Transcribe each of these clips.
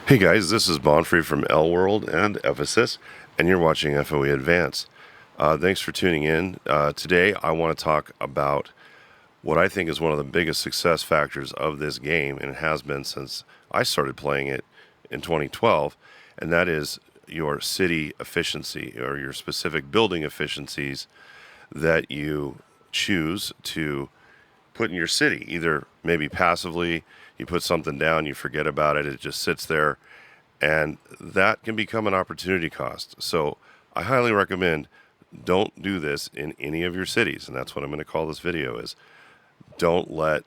Hey guys, this is Bonfrey from L World and Ephesus, and you're watching FOE Advance. Thanks for tuning in. Today, I want to talk about what I think is one of the biggest success factors of this game, and it has been since I started playing it in 2012, and that is your city efficiency or your specific building efficiencies that you choose to put in your city. Either maybe passively, you put something down, you forget about it, it just sits there, and that can become an opportunity cost. So I highly recommend don't do this in any of your cities, and that's what I'm going to call this video is don't let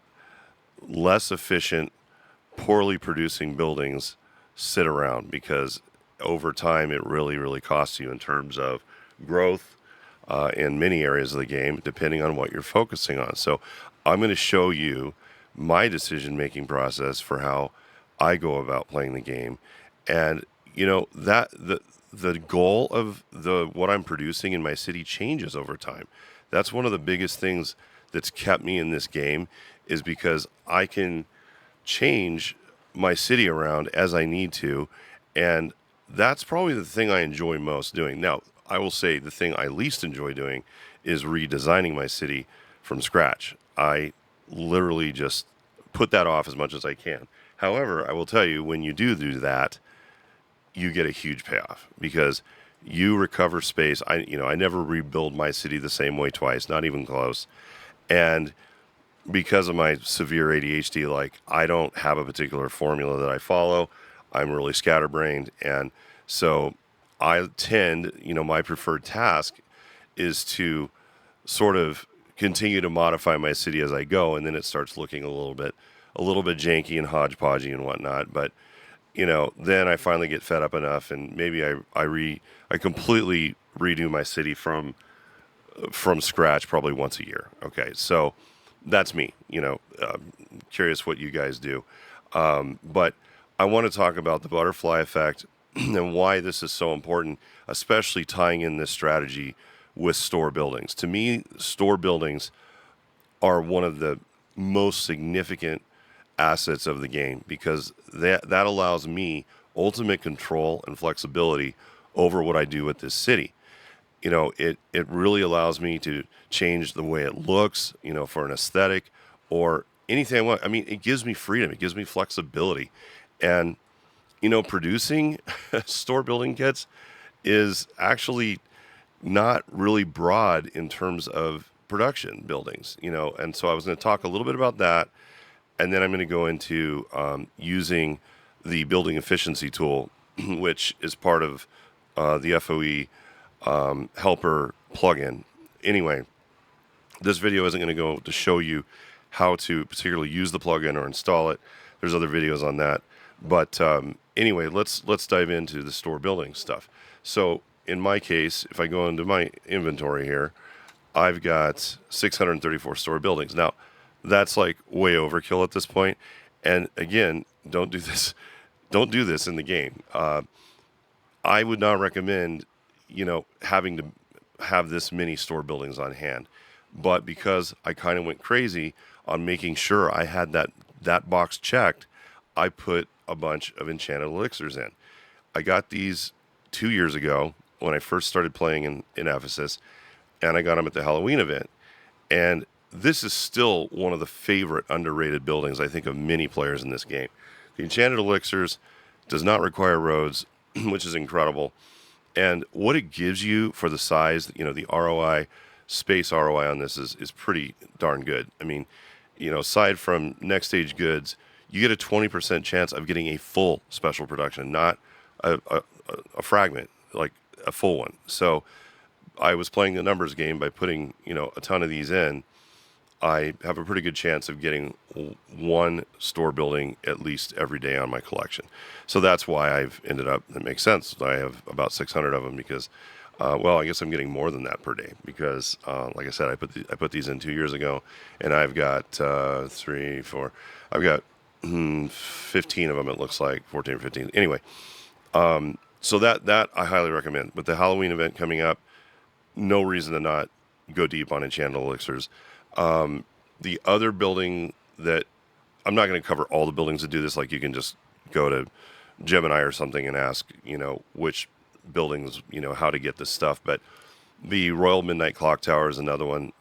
less efficient, poorly producing buildings sit around, because over time it really costs you in terms of growth in many areas of the game, depending on what you're focusing on. So I'm going to show you my decision-making process for how I go about playing the game. And that the goal of what I'm producing in my city changes over time. That's one of the biggest things that's kept me in this game, is because I can change my city around as I need to, and that's probably the thing I enjoy most doing. Now, I will say the thing I least enjoy doing is redesigning my city from scratch. I literally just put that off as much as I can. However, I will tell you, when you do that, you get a huge payoff, because you recover space. I never rebuild my city the same way twice, not even close. And because of my severe ADHD, like, I don't have a particular formula that I follow. I'm really scatterbrained, and so I tend, my preferred task is to sort of continue to modify my city as I go, and then it starts looking a little bit janky and hodgepodgey and whatnot. But then I finally get fed up enough, and maybe I completely redo my city from scratch, probably once a year. Okay, so that's me. Curious what you guys do, but I want to talk about the butterfly effect and why this is so important, especially tying in this strategy with store buildings. To me, store buildings are one of the most significant assets of the game, because that allows me ultimate control and flexibility over what I do with this city. It really allows me to change the way it looks, for an aesthetic or anything I want. I mean, it gives me freedom, it gives me flexibility. And producing store building kits is actually not really broad in terms of production buildings, and so I was going to talk a little bit about that, and then I'm going to go into using the building efficiency tool, which is part of the FOE helper plugin. Anyway, this video isn't going to go to show you how to particularly use the plugin or install it. There's other videos on that. But anyway, let's dive into the store building stuff. So in my case, if I go into my inventory here, I've got 634 store buildings. Now, that's like way overkill at this point. And again, don't do this. Don't do this in the game. I would not recommend, having to have this many store buildings on hand. But because I kind of went crazy on making sure I had that box checked, I put a bunch of enchanted elixirs in. I got these 2 years ago when I first started playing in Ephesus, and I got them at the Halloween event. And this is still one of the favorite underrated buildings, I think, of many players in this game. The enchanted elixirs does not require roads, which is incredible. And what it gives you for the size, the ROI, space ROI on this is pretty darn good. I mean, aside from next stage goods, you get a 20% chance of getting a full special production, not a fragment, like a full one. So I was playing the numbers game by putting, a ton of these in. I have a pretty good chance of getting one store building at least every day on my collection. So that's why I've ended up, it makes sense. I have about 600 of them because, I guess I'm getting more than that per day because, like I said, I put these in 2 years ago, and I've got 15 of them, it looks like, 14 or 15. Anyway, so that I highly recommend. But the Halloween event coming up, no reason to not go deep on enchanted elixirs. The other building that I'm not going to cover all the buildings that do this. Like, you can just go to Gemini or something and ask, which buildings, how to get this stuff. But the Royal Midnight Clock Tower is another one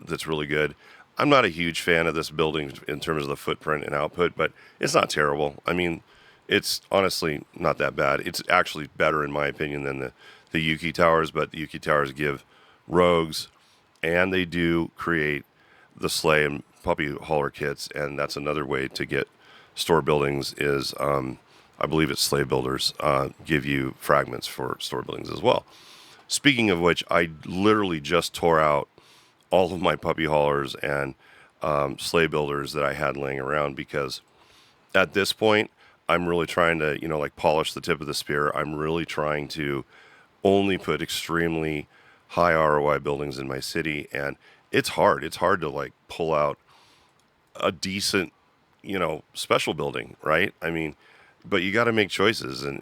that's really good. I'm not a huge fan of this building in terms of the footprint and output, but it's not terrible. I mean, it's honestly not that bad. It's actually better, in my opinion, than the Yuki Towers, but the Yuki Towers give rogues, and they do create the sleigh and puppy hauler kits, and that's another way to get store buildings is, I believe it's sleigh builders, give you fragments for store buildings as well. Speaking of which, I literally just tore out all of my puppy haulers and sleigh builders that I had laying around because at this point, I'm really trying to, like polish the tip of the spear. I'm really trying to only put extremely high ROI buildings in my city, and it's hard. It's hard to like pull out a decent, special building, right? I mean, but you got to make choices, and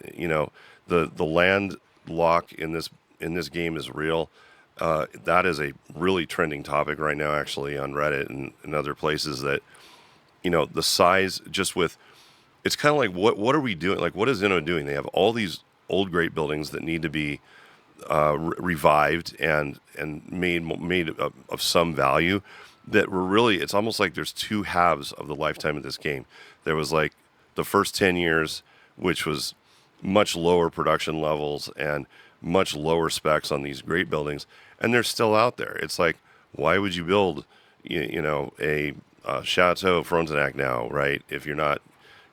the land lock in this game is real. That is a really trending topic right now, actually, on Reddit and other places. That the size, just with it's kind of like what are we doing? Like, what is Inno doing? They have all these old great buildings that need to be revived and made of some value. That were really, it's almost like there's two halves of the lifetime of this game. There was like the first 10 years, which was much lower production levels and much lower specs on these great buildings, and they're still out there. It's like, why would you build, a Chateau Frontenac now, right? If you're not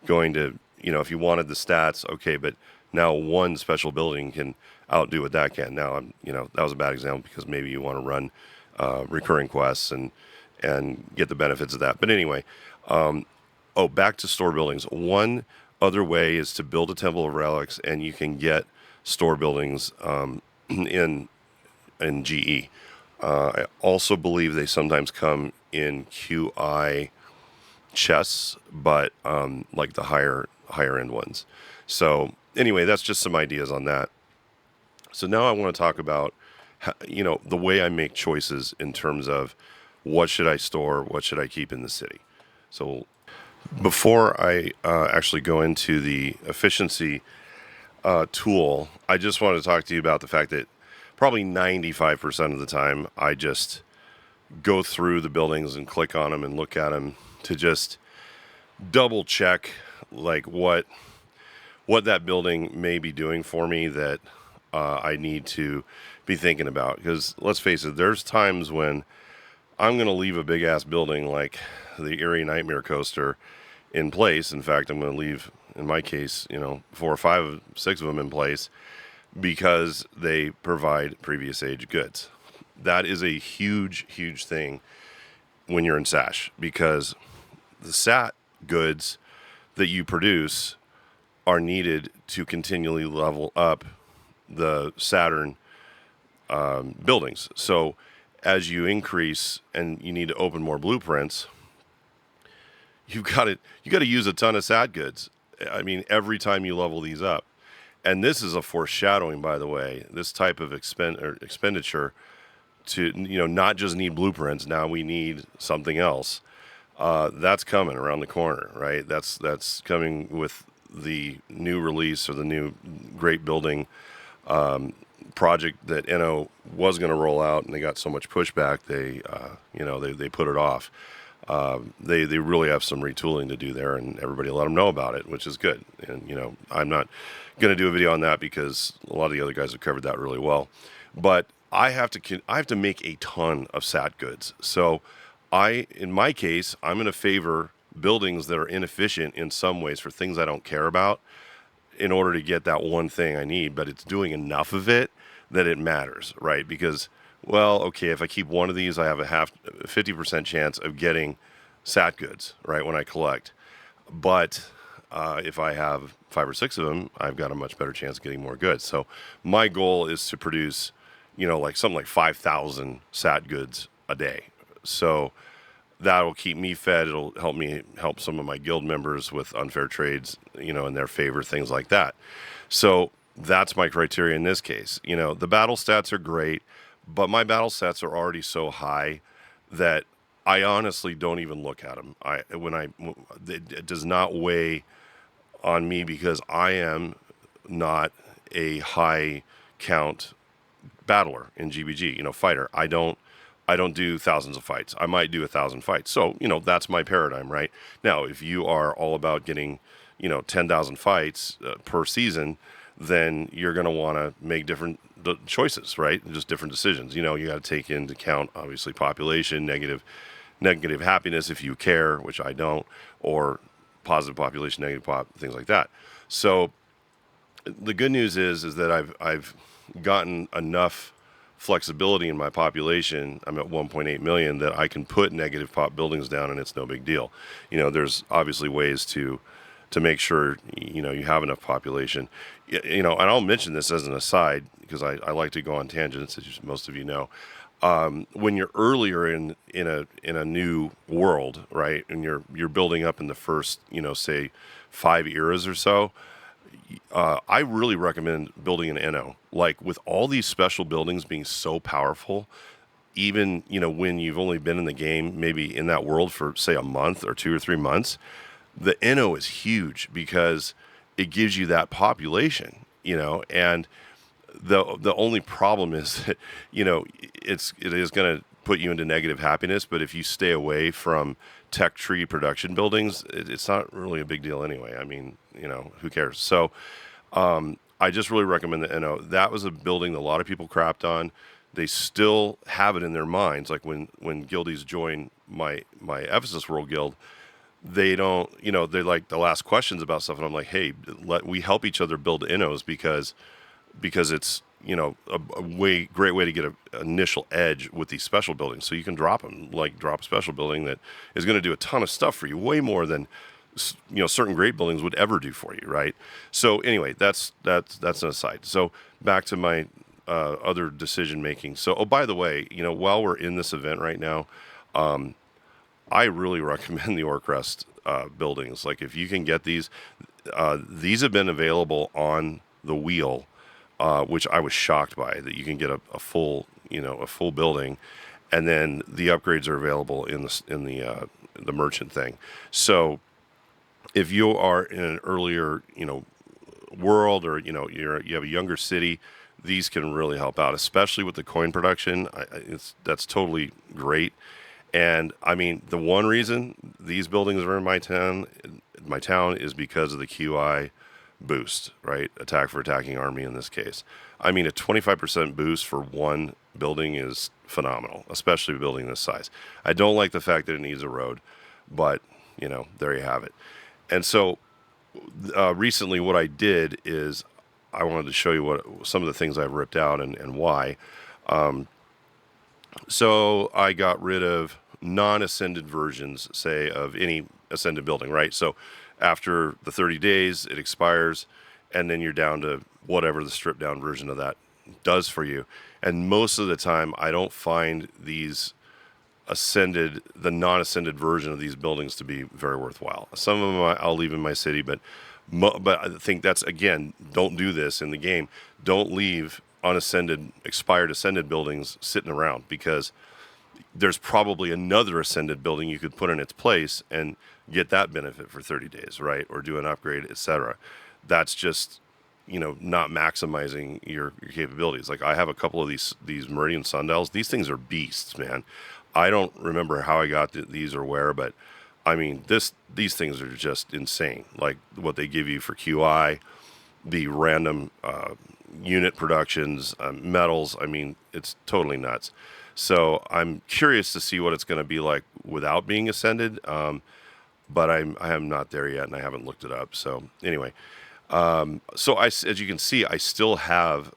going to, if you wanted the stats, okay, but now one special building can outdo what that can. Now, that was a bad example because maybe you want to run recurring quests and get the benefits of that. But anyway, back to store buildings. One other way is to build a Temple of Relics, and you can get store buildings in GE. I also believe they sometimes come in QI chests, but like the higher end ones. So anyway, that's just some ideas on that. So now I want to talk about the way I make choices in terms of what should I store, what should I keep in the city. So before I actually go into the efficiency tool, I just want to talk to you about the fact that probably 95% of the time I just go through the buildings and click on them and look at them to just double check like what that building may be doing for me that I need to be thinking about. Because let's face it, there's times when I'm going to leave a big ass building like the Erie Nightmare Coaster in place. In fact, I'm going to leave, in my case, 4 or 5, 6 of them in place because they provide previous age goods. That is a huge, huge thing when you're in SASH, because the SAT goods that you produce are needed to continually level up the Saturn buildings. So as you increase and you need to open more blueprints, you got to use a ton of SAT goods. I mean, every time you level these up. And this is a foreshadowing, by the way, this type of expenditure to, not just need blueprints. Now we need something else. That's coming around the corner, right? That's coming with the new release or the new great building project that Inno was going to roll out, and they got so much pushback they put it off. They really have some retooling to do there, and everybody let them know about it, which is good. And I'm not going to do a video on that because a lot of the other guys have covered that really well. But I have to make a ton of SAT goods. So in my case, I'm going to favor buildings that are inefficient in some ways for things I don't care about in order to get that one thing I need, but it's doing enough of it that it matters, right? Because, well, okay, if I keep one of these, I have a 50% chance of getting SAT goods, right, when I collect. But if I have 5 or 6 of them, I've got a much better chance of getting more goods. So my goal is to produce, like something like 5,000 SAT goods a day. So that'll keep me fed. It'll help some of my guild members with unfair trades, in their favor, things like that. So that's my criteria in this case. The battle stats are great, but my battle stats are already so high that I honestly don't even look at them. It does not weigh on me because I am not a high count battler in GBG, fighter. I don't do thousands of fights. I might do 1,000 fights. So, that's my paradigm, right? Now, if you are all about getting, 10,000 fights per season, then you're going to want to make different choices, right? Just different decisions. You got to take into account, obviously, population, negative happiness if you care, which I don't, or positive population, negative things like that. So the good news is that I've gotten enough flexibility in my population. I'm at 1.8 million that I can put negative pop buildings down, and it's no big deal. There's obviously ways to make sure you have enough population. And I'll mention this as an aside because I like to go on tangents, as most of you know. When you're earlier in a new world, right, and you're building up in the first, say 5 eras or so, I really recommend building an NO. Like with all these special buildings being so powerful, even when you've only been in the game, maybe in that world for say a month or 2 or 3 months, the NO is huge because it gives you that population, and the only problem is that, it is going to put you into negative happiness. But if you stay away from tech tree production buildings, it's not really a big deal anyway. I mean, who cares? So I just really recommend the NO. That was a building that a lot of people crapped on. They still have it in their minds. Like when guildies join my Ephesus World Guild, they don't, they're like the last questions about stuff. And I'm like, hey, we help each other build NOs because it's, a great way to get an initial edge with these special buildings. So you can drop them, like drop a special building that is going to do a ton of stuff for you, way more than, certain great buildings would ever do for you, right? So anyway, that's an aside. So back to my other decision making. So, oh, by the way, while we're in this event right now, I really recommend the Orcrest buildings. Like if you can get these have been available on the wheel, which I was shocked by, that you can get a full building, and then the upgrades are available in the merchant thing. So if you are in an earlier world, or you have a younger city, these can really help out, especially with the coin production. That's totally great. And I mean, the one reason these buildings are in my town is because of the QI boost, right? Attack for attacking army in this case. I mean, a 25% boost for one building is phenomenal, especially a building this size. I don't like the fact that it needs a road, but there you have it. And so recently what I did is I wanted to show you some of the things I've ripped out and why. So I got rid of non-ascended versions, say, of any ascended building, right? So after the 30 days, it expires, and then you're down to whatever the stripped down version of that does for you. And most of the time, I don't find the non-ascended version of these buildings to be very worthwhile. Some of them I'll leave in my city, but I think that's, again, don't do this in the game. Don't leave expired ascended buildings sitting around, because there's probably another ascended building you could put in its place and get that benefit for 30 days, right? Or do an upgrade, etc. That's just, not maximizing your capabilities. Like I have a couple of these Meridian Sundials. These things are beasts, man. I don't remember how I got these or where, but I mean, these things are just insane. Like what they give you for QI, the random unit productions, metals. I mean, it's totally nuts. So I'm curious to see what it's going to be like without being ascended, but I am not there yet, and I haven't looked it up. So anyway, as you can see, I still have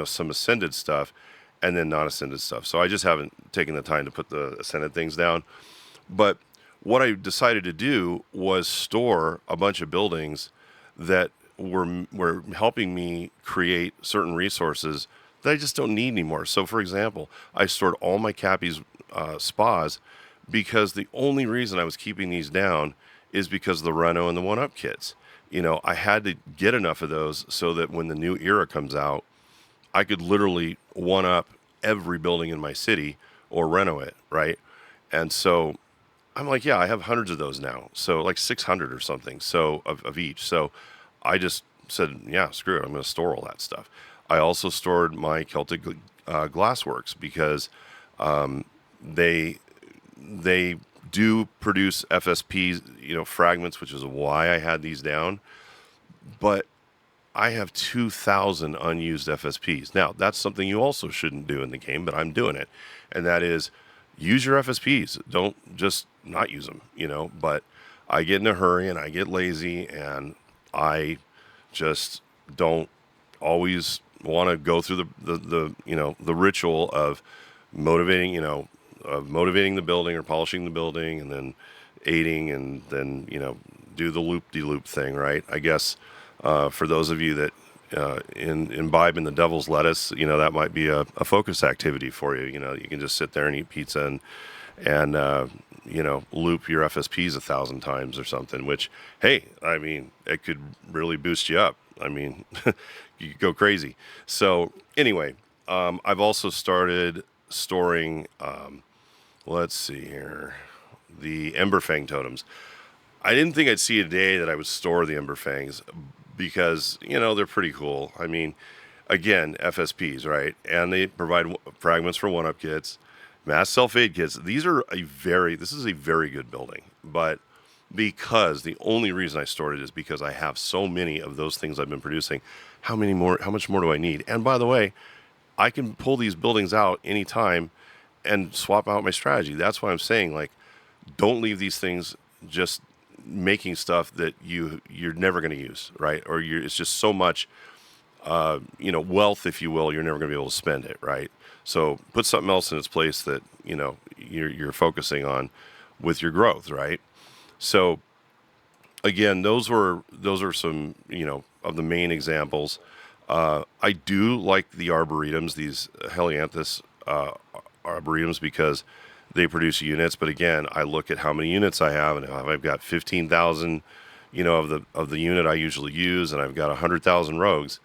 some ascended stuff, and then non-ascended stuff. So I just haven't taken the time to put the ascended things down. But what I decided to do was store a bunch of buildings that were helping me create certain resources that I just don't need anymore. So, for example, I stored all my Cappy's spas because the only reason I was keeping these down is because of the Reno and the 1-Up kits. I had to get enough of those so that when the new era comes out, I could literally 1-up every building in my city or Reno it, right? And so I'm like, yeah, I have hundreds of those now. So like 600 or something, so of each. So I just said, yeah, screw it, I'm going to store all that stuff. I also stored my Celtic Glassworks because they they do produce FSP, fragments, which is why I had these down. But I have 2,000 unused FSPs. Now, that's something you also shouldn't do in the game, but I'm doing it. And that is use your FSPs. Don't just not use them, But I get in a hurry and I get lazy and I just don't always want to go through the ritual of motivating, motivating the building or polishing the building and then aiding and then, do the loop-de-loop thing, right? I guess for those of you that imbibe in the devil's lettuce, that might be a focus activity for you. You can just sit there and eat pizza and loop your FSPs 1,000 times or something, which, hey, I mean, it could really boost you up. I mean, you could go crazy. So anyway, I've also started storing, let's see here, the Emberfang totems. I didn't think I'd see a day that I would store the Emberfangs because, they're pretty cool. I mean, again, FSPs, right? And they provide fragments for one-up kits, mass self-aid kits. This is a very good building, but because the only reason I stored it is because I have so many of those things I've been producing. How much more do I need? And by the way, I can pull these buildings out anytime and swap out my strategy. That's why I'm saying, like, don't leave these things just making stuff that you're never going to use, right? Or it's just so much, wealth, if you will, you're never going to be able to spend it, right? So put something else in its place that, you're focusing on with your growth, right? So again, those are some, of the main examples. I do like the arboretums, these Helianthus arboretums, because they produce units. But again, I look at how many units I have, and if I've got 15,000, of the unit I usually use, and I've got 100,000 rogues,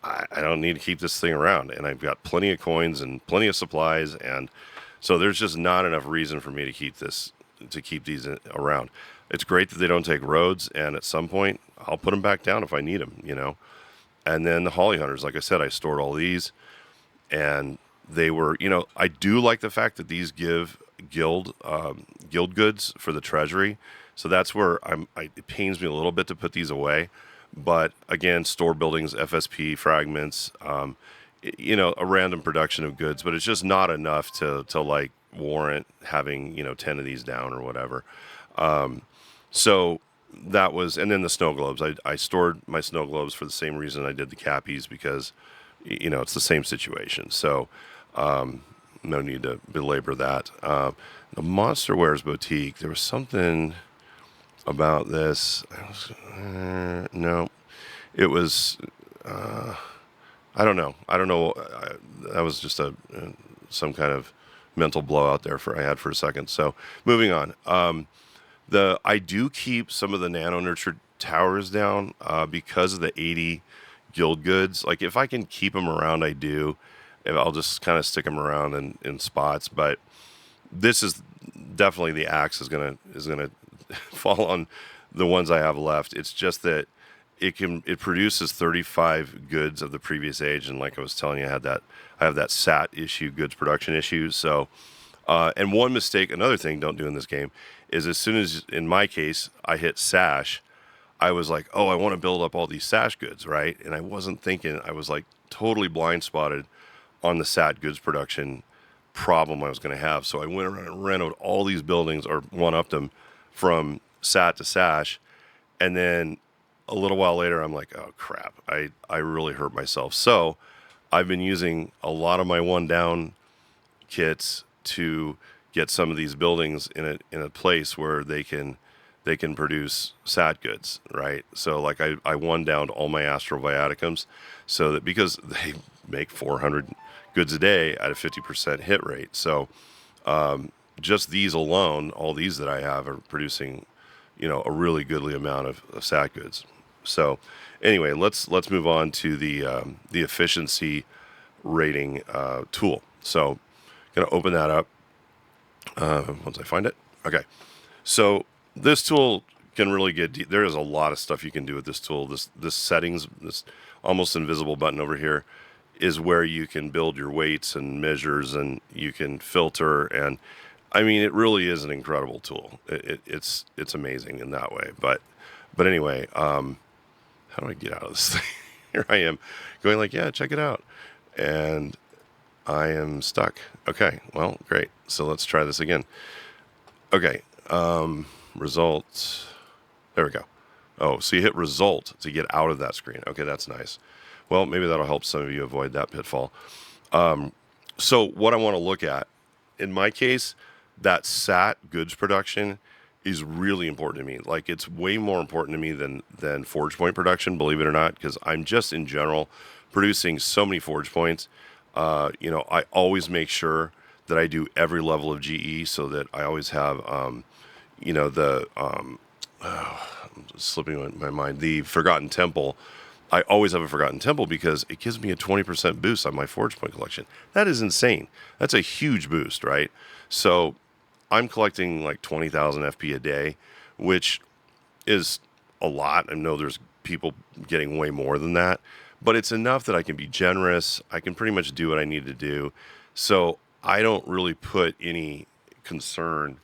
I don't need to keep this thing around. And I've got plenty of coins and plenty of supplies, and so there's just not enough reason for me to keep these around. It's great that they don't take roads, and at some point I'll put them back down if I need them, And then the Holly Hunters, like I said, I stored all these, and they were, I do like the fact that these give guild goods for the treasury. So that's where it pains me a little bit to put these away. But again, store buildings, FSP fragments, a random production of goods, but it's just not enough to like warrant having, 10 of these down or whatever. So that was, and then the snow globes. I stored my snow globes for the same reason I did the cappies, because, it's the same situation. So, no need to belabor that. The Monster Wares Boutique, there was something about this. No, it was, I don't know. That was just some kind of mental blowout there I had for a second. So moving on. I do keep some of the nano nurtured towers down because of the 80 guild goods. Like, if I can keep them around, I do. I'll just kind of stick them around in spots. But this is definitely, the axe is gonna fall on the ones I have left. It's just that it produces 35 goods of the previous age, and like I was telling you, I have that SAT issue, goods production issue. So, and one mistake, another thing don't do in this game, is as soon as, in my case, I hit sash, I was like, oh, I want to build up all these sash goods, right? And I wasn't thinking, I was like totally blind spotted on the SAT goods production problem I was going to have. So I went around and renoed all these buildings, or one-upped them from SAT to sash, and then a little while later, I'm like, oh crap, I really hurt myself. So I've been using a lot of my one down kits to get some of these buildings in a place where they can produce SAT goods, right? So like I one downed all my Astral Viaticums, so that, because they make 400 goods a day at a 50% hit rate. So just these alone, all these that I have, are producing, a really goodly amount of SAT goods. So anyway, let's move on to the efficiency rating tool. So gonna open that up once I find it. Okay, so this tool can really get deep. There is a lot of stuff you can do with this tool. This settings, this almost invisible button over here, is where you can build your weights and measures, and you can filter. And I mean, it really is an incredible tool. It's amazing in that way. But anyway, how do I get out of this thing? Here I am going like, yeah, check it out, and I am stuck. Okay, well, great. So let's try this again. Okay, results. There we go. Oh, so you hit result to get out of that screen. Okay, that's nice. Well, maybe that'll help some of you avoid that pitfall. So what I want to look at, in my case, that SAT goods production is really important to me. Like, it's way more important to me than forge point production, believe it or not, because I'm just in general producing so many forge points. I always make sure that I do every level of GE so that I always have, I'm slipping my mind, the Forgotten Temple. I always have a Forgotten Temple because it gives me a 20% boost on my forge point collection. That is insane. That's a huge boost, right? So I'm collecting like 20,000 FP a day, which is a lot. I know there's people getting way more than that, but it's enough that I can be generous. I can pretty much do what I need to do. So I don't really put any concern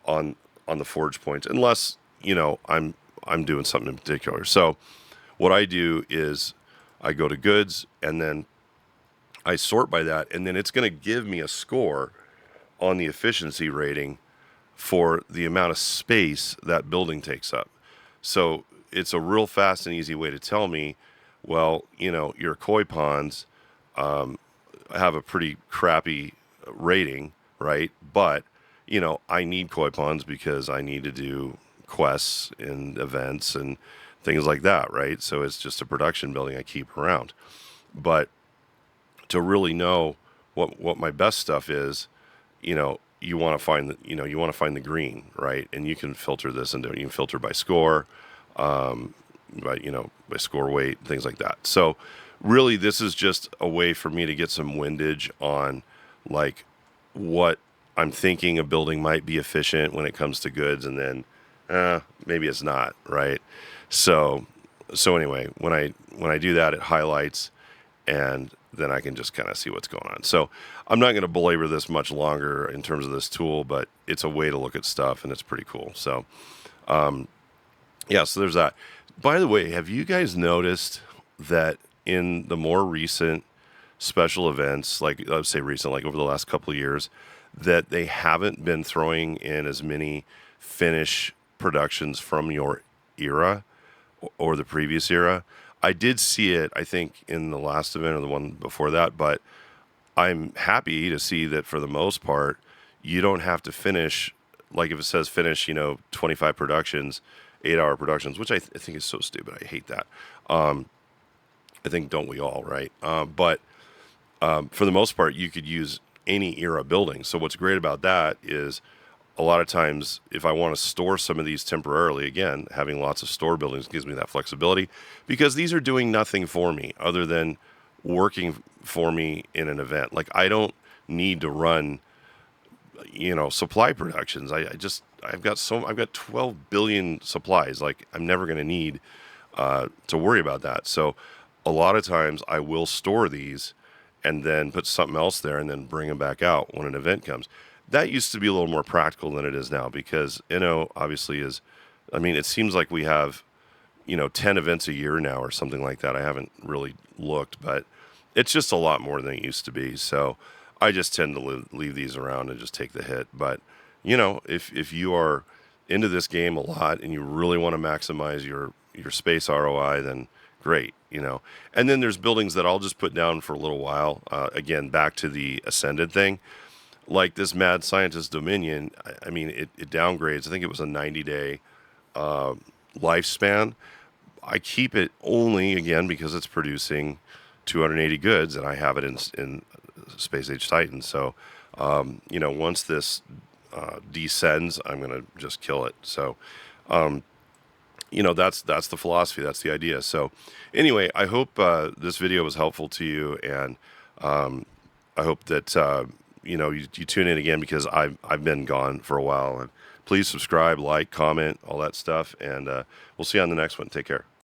on the forge points unless, I'm doing something in particular. So what I do is I go to goods and then I sort by that, and then it's going to give me a score on the efficiency rating for the amount of space that building takes up. So it's a real fast and easy way to tell me, well, your koi ponds have a pretty crappy rating, right? But, I need koi ponds because I need to do quests and events and things like that, right? So it's just a production building I keep around. But to really know what my best stuff is, you want to find the green, right? And you can filter this, and you can filter by score, by score weight, things like that. So really, this is just a way for me to get some windage on like what I'm thinking a building might be efficient when it comes to goods, and then maybe it's not, right? So anyway, when I do that, it highlights, and then I can just kind of see what's going on. So I'm not going to belabor this much longer in terms of this tool, but it's a way to look at stuff, and it's pretty cool. So so there's that. By the way, have you guys noticed that in the more recent special events, like let's say recent, like over the last couple of years, that they haven't been throwing in as many finish productions from your era or the previous era? I did see it, I think, in the last event or the one before that, but I'm happy to see that for the most part, you don't have to finish, like if it says finish, 25 productions, 8-hour productions, which I think is so stupid. I hate that. I think, don't we all, right? But for the most part, you could use any era building. So what's great about that is a lot of times, if I want to store some of these temporarily, again, having lots of store buildings gives me that flexibility, because these are doing nothing for me other than working for me in an event. Like, I don't need to run, supply productions. I've got 12 billion supplies. Like, I'm never going to need to worry about that. So a lot of times I will store these and then put something else there and then bring them back out when an event comes. That used to be a little more practical than it is now, because obviously it seems like we have 10 events a year now or something like that. I haven't really looked, but it's just a lot more than it used to be. So I just tend to leave these around and just take the hit. But if you are into this game a lot and you really want to maximize your space ROI, then great. And then there's buildings that I'll just put down for a little while. Again, back to the Ascended thing. Like this Mad Scientist Dominion, it downgrades. I think it was a 90-day lifespan. I keep it only, again, because it's producing 280 goods, and I have it in Space Age Titan. So, once this descends, I'm going to just kill it. So, that's the philosophy. That's the idea. So, anyway, I hope this video was helpful to you, and I hope that you tune in again, because I've been gone for a while and Please subscribe, like, comment, all that stuff, and we'll see you on the next one. Take care.